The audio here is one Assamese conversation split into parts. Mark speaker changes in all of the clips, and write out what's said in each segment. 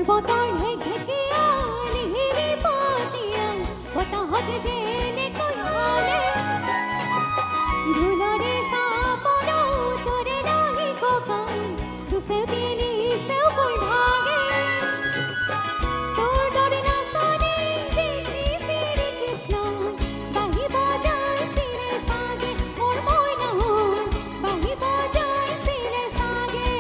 Speaker 1: বতৰ ঢেকঢেকীয়া নিহিৰি পাতিয়া বতাহত যেনেকৈ হালে ধুলৰে চাপৰ উতৰে নাহি কঁকাল দুচেও তিনিচেও কৈ ভাগে তোৰ দৰে নাচনি দেখি শ্ৰীকৃষ্ণ বাঢ়িব যাইছিলে চাগে মোৰ মইনাহঁত বাঢ়িব যাইছিলে চাগে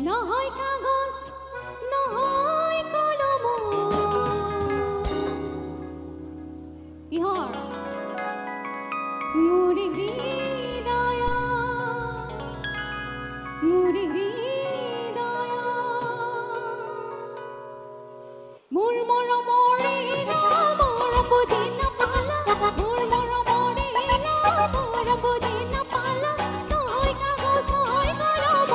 Speaker 1: নহয় কাগজ নহয় কলম কিহৰ মোৰ হৃদয় মোৰ মৰমৰে মৰম বুজি নাপালা মোৰ মৰমৰে মৰম বুজি নাপালা নহয় কাগজ নহয় কলম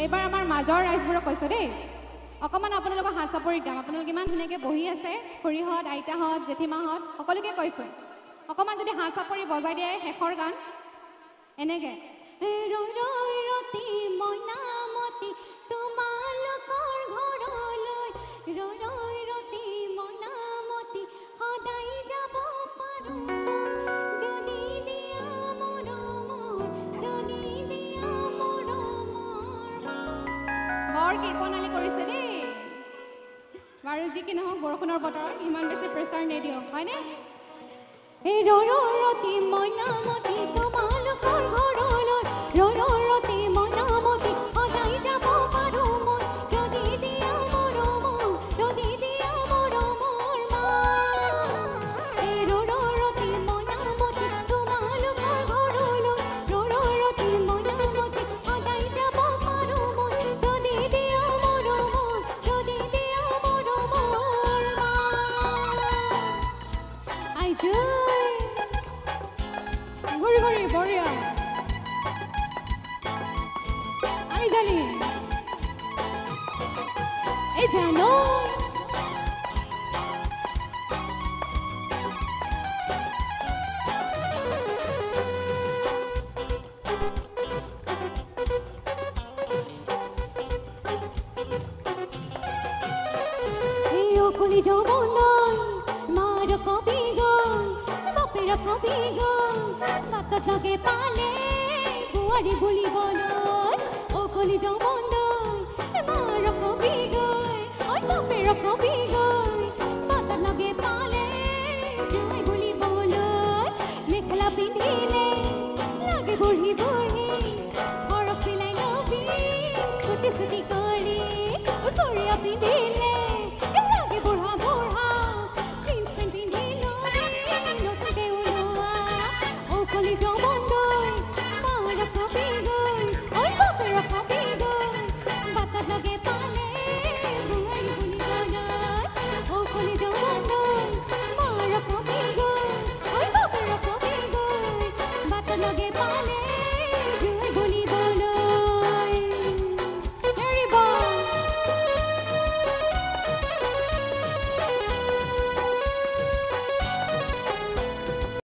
Speaker 1: এইবাৰ আমাৰ মাজৰ ৰাইজবোৰক কৈছে দেই অকণমান আপোনালোকক হাত চাপৰি গাম আপোনালোকে ইমান ধুনীয়াকৈ বহি আছে খুৰীহঁত আইতাহঁত জেঠীমাহঁত সকলোকে কৈছোঁ অকণমান যদি হাত চাপৰি বজাই দিয়ে শেষৰ গান এনেকৈ ৰৈ ৰৈ ৰতি মনামতি তোমালোকৰ ঘৰলৈ ৰৈ ৰৈ ৰতি মনামতি সদায় যাব পাৰোঁ যদি দিয়া মৰমৰ যদি দিয়া মৰমৰ বৰ কৃপণালী কৰিছে দেই বাৰু যি কি নহওক বৰষুণৰ বতৰত ইমান বেছি প্ৰেছাৰ নিদিওঁ হয়নে এই ৰৈ ৰৈ ৰতি মনামতি তোমালোকৰ ঘৰলৈ ৰৈ ৰৈ ৰতি মনামতি সদায় যাব পাৰোঁ মই যদি দিয়া মৰমৰ যদি দিয়া মৰমৰ মা এই ৰৈ ৰৈ ৰতি মনামতি তোমালোকৰ ঘৰলৈ ৰৈ ৰৈ ৰতি মনামতি সদায় যাব পাৰোঁ মই যদি দিয়া মৰমৰ যদি দিয়া মৰমৰ মা I do ঘুরি ঘুরি বড়িয়া আমি জানি এই জানো এই অকলি যৌবন মার কবি গল বাপের কবি গল বাতর লাগে পালে বুয়ারি বুলি বলয় অকলি যৌবন মার কবি গল ওই বাপের কবি গল বাতর লাগে পালে জয় বুলি বলয় মেখেলা পিন্ধিলে লাগে বুঢ়ী বুঢ়ী ঘৰক চিলাই লবি ছুটি ছুটি কৰি ওচৰীয়া পিন্ধিলে লাগে বুঢ়া বুঢ়া জিন্স পেণ্ট পিন্ধি লবি নতুনকে ওলোৱা অকলি যৌবন মাৰ কবি গল ঐ বাপেৰ কবি গল বাটত লগে পালে বুঢ়াৰী বুলি বলয় অকলি